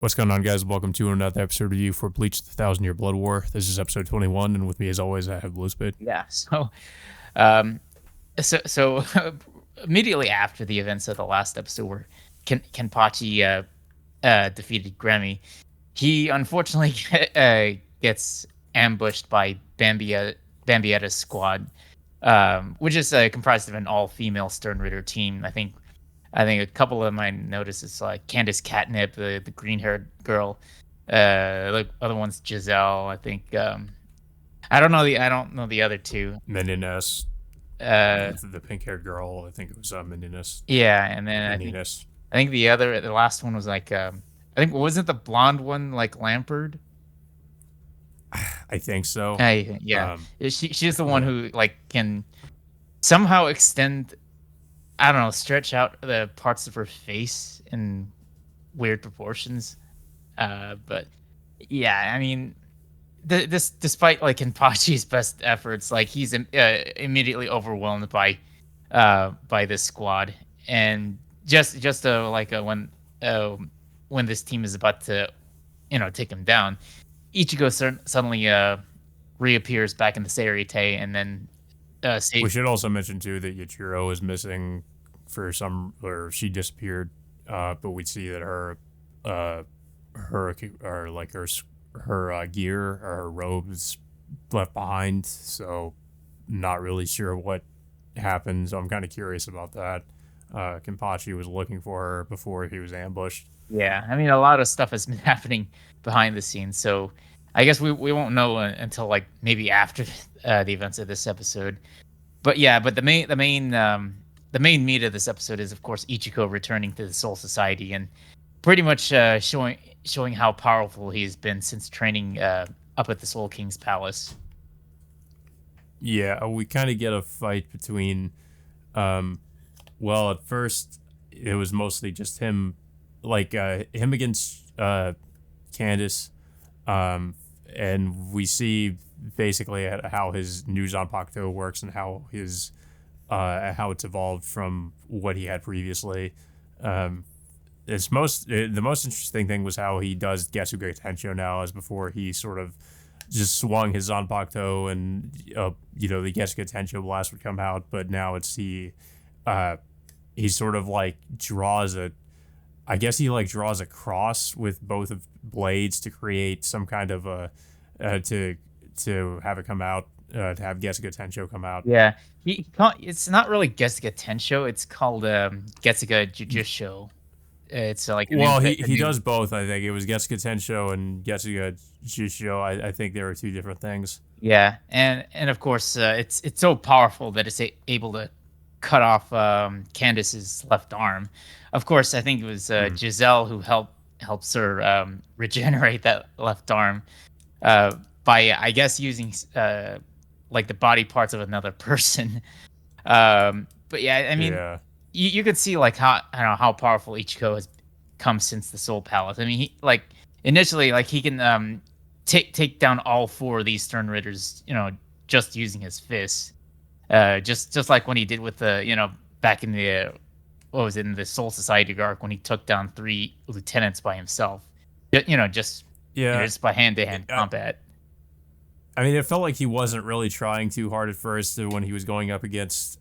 What's going on, guys? Welcome to another episode review for Bleach: The Thousand Year Blood War. This is episode 21, and with me, as always, I have Blue Spit. Yeah. Um, so immediately after the events of the last episode, where Kenpachi defeated Grammy, he unfortunately gets ambushed by Bambietta's squad, which is comprised of an all-female Sternritter team. I think a couple of my notices like Candace Catnip, the green-haired girl. The other one's Giselle. I don't know the other two. Menines, Uh, the pink-haired girl. I think it was Menines. yeah, and then Menines. I think the last one was like I think wasn't the blonde one like Lampard? I think so. Yeah. Um, She's the one yeah. who like can somehow extend, I don't know, stretch out the parts of her face in weird proportions. But yeah, I mean, this despite like Kenpachi's best efforts, like he's immediately overwhelmed by this squad, and just when this team is about to take him down, Ichigo suddenly reappears back in the Seirite, and then We save. should also mention, too, that Yachiro is missing or she disappeared, but we see that her gear or her robe is left behind, so not really sure what happened. So I'm kind of curious about that. Kenpachi was looking for her before he was ambushed. Yeah, I mean, a lot of stuff has been happening behind the scenes, so I guess we won't know until like maybe after the events of this episode. But yeah, but the main meat of this episode is, of course, Ichigo returning to the Soul Society and pretty much showing how powerful he's been since training up at the Soul King's palace. Yeah, we kind of get a fight between. Well, at first it was mostly just him, him against Candace, and we see basically how his new Zanpakuto works and how it's evolved from what he had previously. Um, the most interesting thing was how he does Getsuga Tensho now, as before he sort of just swung his Zanpakuto and the Getsuga Tensho blast would come out, but now uh he sort of like draws a I guess he like draws a cross with both of blades to create some kind of a to have it come out, to have Getsuga Tensho come out. Yeah, it's not really Getsuga Tensho. It's called Getsuga Jujutsu. It's like Well, a he new. does both. I think it was Getsuga Tensho and Getsuga Jisho. I think there are two different things. Yeah, and of course, it's so powerful that it's able to cut off Candace's left arm. Of course, I think it was Hmm. Giselle who helps her regenerate that left arm by, I guess, using like the body parts of another person. But yeah, I mean, Yeah. you could see like how, I don't know, how powerful Ichigo has come since the Soul Palace. I mean, he like initially like he can take down all four of these Stern Ritters, just using his fists. Just like when he did with the back in the what was it, in the Soul Society arc, when he took down three lieutenants by himself. Yeah. Just by hand to hand I, combat. I mean, it felt like he wasn't really trying too hard at first when he was going up against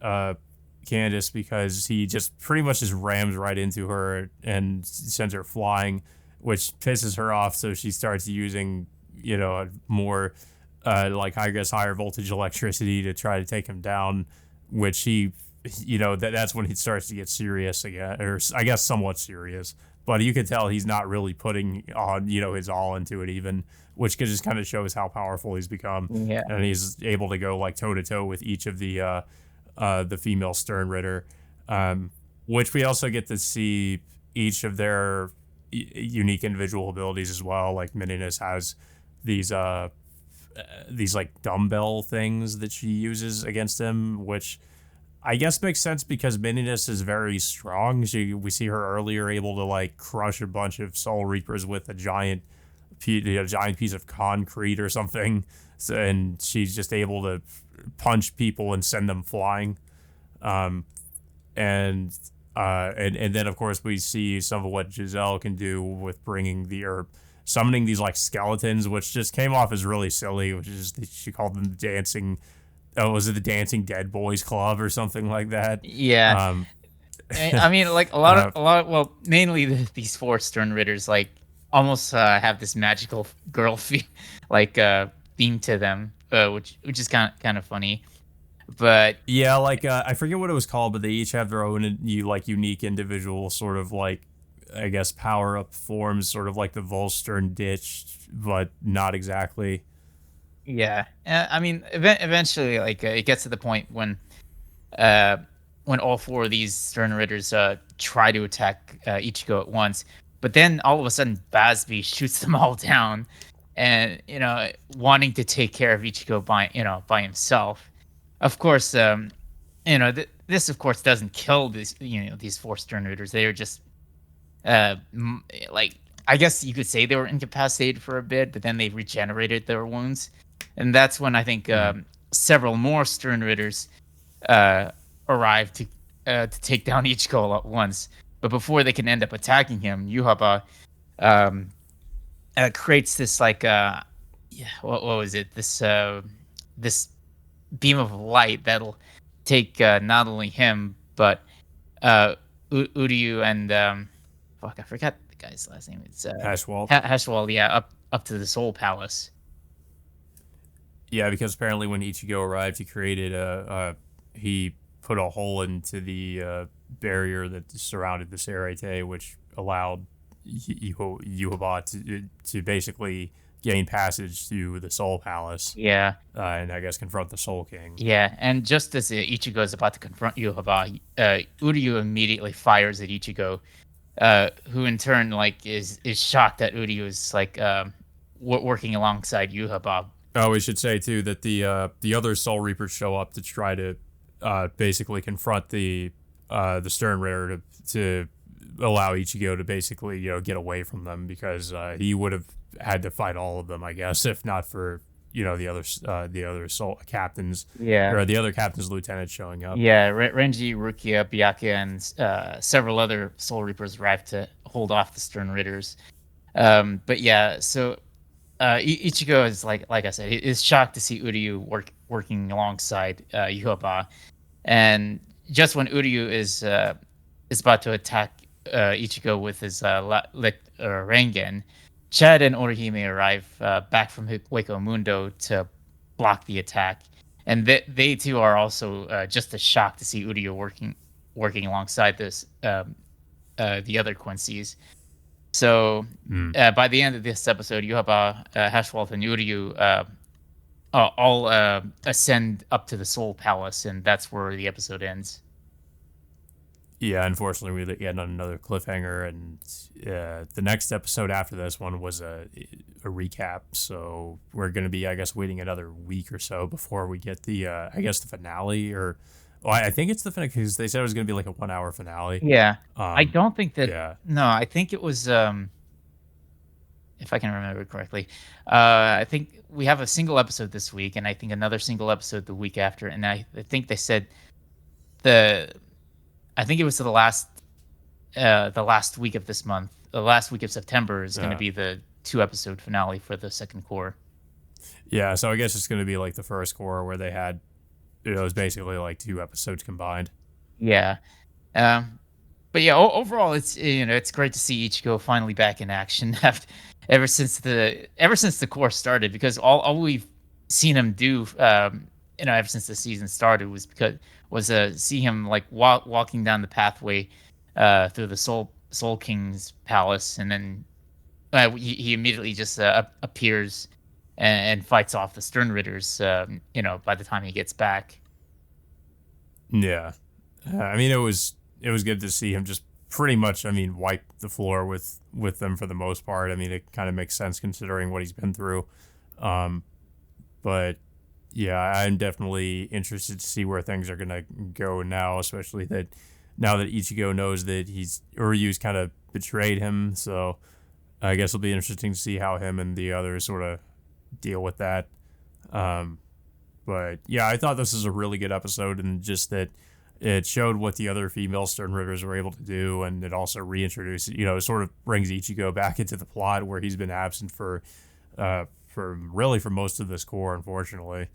Candace, because he just pretty much just rams right into her and sends her flying, which pisses her off. So she starts using, a more higher voltage electricity to try to take him down, which that's when he starts to get serious again, or I guess somewhat serious. But you could tell he's not really putting on, his all into it even, which just kind of shows how powerful he's become, Yeah. and he's able to go like toe to toe with each of the female Stern Ritter, which we also get to see each of their unique individual abilities as well. Like Meninas has these like dumbbell things that she uses against him, which I guess makes sense because Meninas is very strong. We see her earlier able to like crush a bunch of Soul Reapers with a giant piece of concrete or something. So, and she's just able to punch people and send them flying. Um, and And then of course we see some of what Giselle can do with bringing the or summoning these like skeletons, which just came off as really silly. Which is she called them the dancing. Oh, was it the Dancing Dead Boys Club or something like that? Yeah. Um, I mean, like uh, well, mainly these four Stern Ritters, like, almost have this magical girl like, theme to them, which is kind of funny. But yeah, like I forget what it was called, but they each have their own you like unique individual sort of like I guess power up forms, sort of like the Volstern ditch, but not exactly. yeah, I mean, eventually, like, it gets to the point uh, when all four of these Stern Ritters try to attack Ichigo at once, but then all of a sudden Basby shoots them all down, and wanting to take care of Ichigo by himself. Of course, this of course doesn't kill these four Stern Ritters. They are just like, I guess you could say they were incapacitated for a bit, but then they regenerated their wounds, and that's when I think Mm. several more Stern Ritters uh, arrive to take down Ichigo all at once. But before they can end up attacking him, Yuhaba um, creates this, like, yeah, what was it? This beam of light that'll take not only him but Uryu and fuck, I forgot the guy's last name. It's Hashwalt. Heshwal, yeah, up to the Soul Palace. Yeah, because apparently when Ichigo arrived, he created he put a hole into the barrier that surrounded the Serete, which allowed Yuhaba to basically gain passage to the Soul Palace, Yeah, and I guess confront the Soul King. yeah, and just as Ichigo is about to confront Yuhaba, Uryu immediately fires at Ichigo, who in turn, like, is shocked that Uryu is, like, working alongside Yuhaba. Oh, we should say too that the other Soul Reapers show up to try to basically confront the Stern Ritter to allow Ichigo to basically get away from them, because he would have had to fight all of them, I guess, if not for the other Soul captains, Yeah, or the other captain's lieutenant showing up. yeah, Renji, Rukia, Byakuya, and several other Soul Reapers arrived to hold off the Stern Ritters. But yeah, so Ichigo is, like I said, he is shocked to see Uryu working alongside Yuhaba, and just when Uryu is about to attack Ichigo with his Rengen, Chad and Orihime arrive back from Hueco Mundo to block the attack, and they too are also just as shocked to see Uryu working alongside the other Quincy's. So Mm. by the end of this episode, you have Hashwalt and Uryu all ascend up to the Soul Palace, and that's where the episode ends. Yeah, unfortunately, we get on another cliffhanger, and the next episode after this one was a recap. So we're going to be, I guess, waiting another week or so before we get I guess, the finale. Or, well, I think it's the finale because they said it was going to be like a 1 hour finale. Yeah, I Um, don't think that. yeah, No, I think it was. If I can remember correctly, I think we have a single episode this week, and I think another single episode the week after. And I think they said the. I think it was the last week of this month. The last week of September is going to uh, be the 2 episode finale for the second core. yeah. So I guess it's going to be like the first core where they had it was basically like 2 episodes combined. Yeah. But yeah, overall, it's great to see Ichigo finally back in action after ever since the course started, because all we've seen him do, ever since the season started was see him, like, walking down the pathway through the Soul King's palace, and then he immediately just appears and fights off the Stern Ritters. By the time he gets back. Yeah, I mean it was good to see him just pretty much, I mean, wipe the floor with them for the most part. I mean, it kind of makes sense considering what he's been through. Um, but yeah, I'm definitely interested to see where things are gonna go now, especially that now that Ichigo knows that Uryu's kind of betrayed him. So I guess it'll be interesting to see how him and the others sort of deal with that. Um, but yeah, I thought this was a really good episode, and just that it showed what the other female Stern Ritters were able to do, and it also reintroduced, it sort of brings Ichigo back into the plot where he's been absent for most of this core, unfortunately.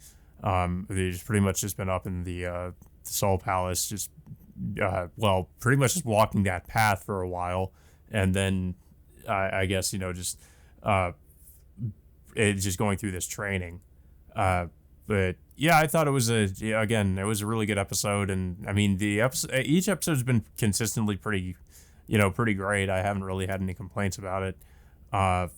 He's pretty much just been up in the Soul Palace, just pretty much just walking that path for a while, and then I guess just uh, just going through this training. But yeah, I thought it was it was a really good episode, and I mean each episode's been consistently pretty great. I haven't really had any complaints about it. Uh,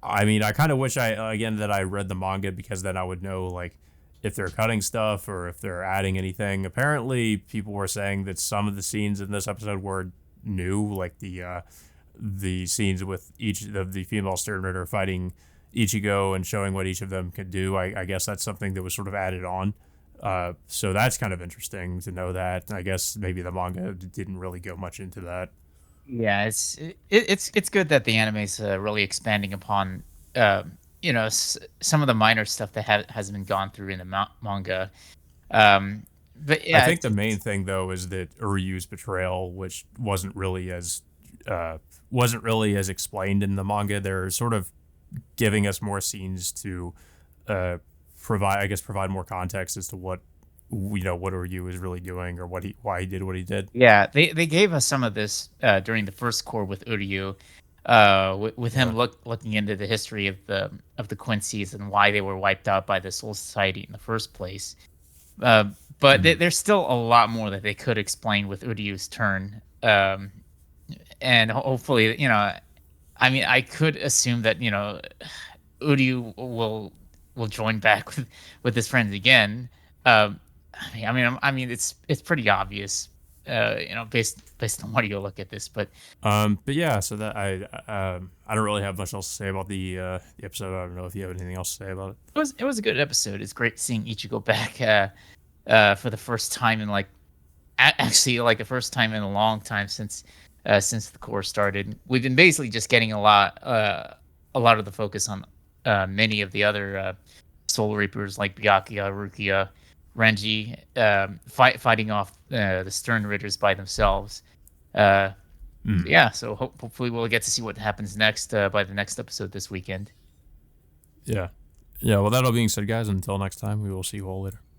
I mean, I kind of wish that I read the manga, because then I would know like if they're cutting stuff or if they're adding anything. Apparently, people were saying that some of the scenes in this episode were new, like the scenes with each of the female Stern Ritter fighting Ichigo and showing what each of them could do. I guess that's something that was sort of added on. So that's kind of interesting to know that. I guess maybe the manga didn't really go much into that. Yeah, it's good that the anime's really expanding upon some of the minor stuff that has been gone through in the manga. But I yeah, think the main thing though is that Uryu's betrayal, which uh, wasn't really as explained in the manga. They're sort of giving us more scenes to uh, provide more context as to what Uryu is really doing, or why he did what he did. yeah, they gave us some of this during the first core with Uryu, with him Yeah. looking into the history of the Quincy's and why they were wiped out by the Soul Society in the first place. Uh, but Mhm. there's still a lot more that they could explain with Uryu's turn, and hopefully, I mean, I could assume that Uryu will join back with his friends again. Um, I mean, it's pretty obvious, based on what you look at this. But But yeah, so that I don't really have much else to say about the episode. I don't know if you have anything else to say about it. it was a good episode. It's great seeing Ichigo back for the first time in like actually like the first time in a long time since the core started. We've been basically just getting a lot of the focus on many of the other Soul Reapers like Byakuya, Rukia, Renji, fighting off the Stern Ritters by themselves. Uh, Mm. yeah, so hopefully we'll get to see what happens next by the next episode this weekend. Yeah. Yeah. Well, that all being said, guys, until next time, we will see you all later.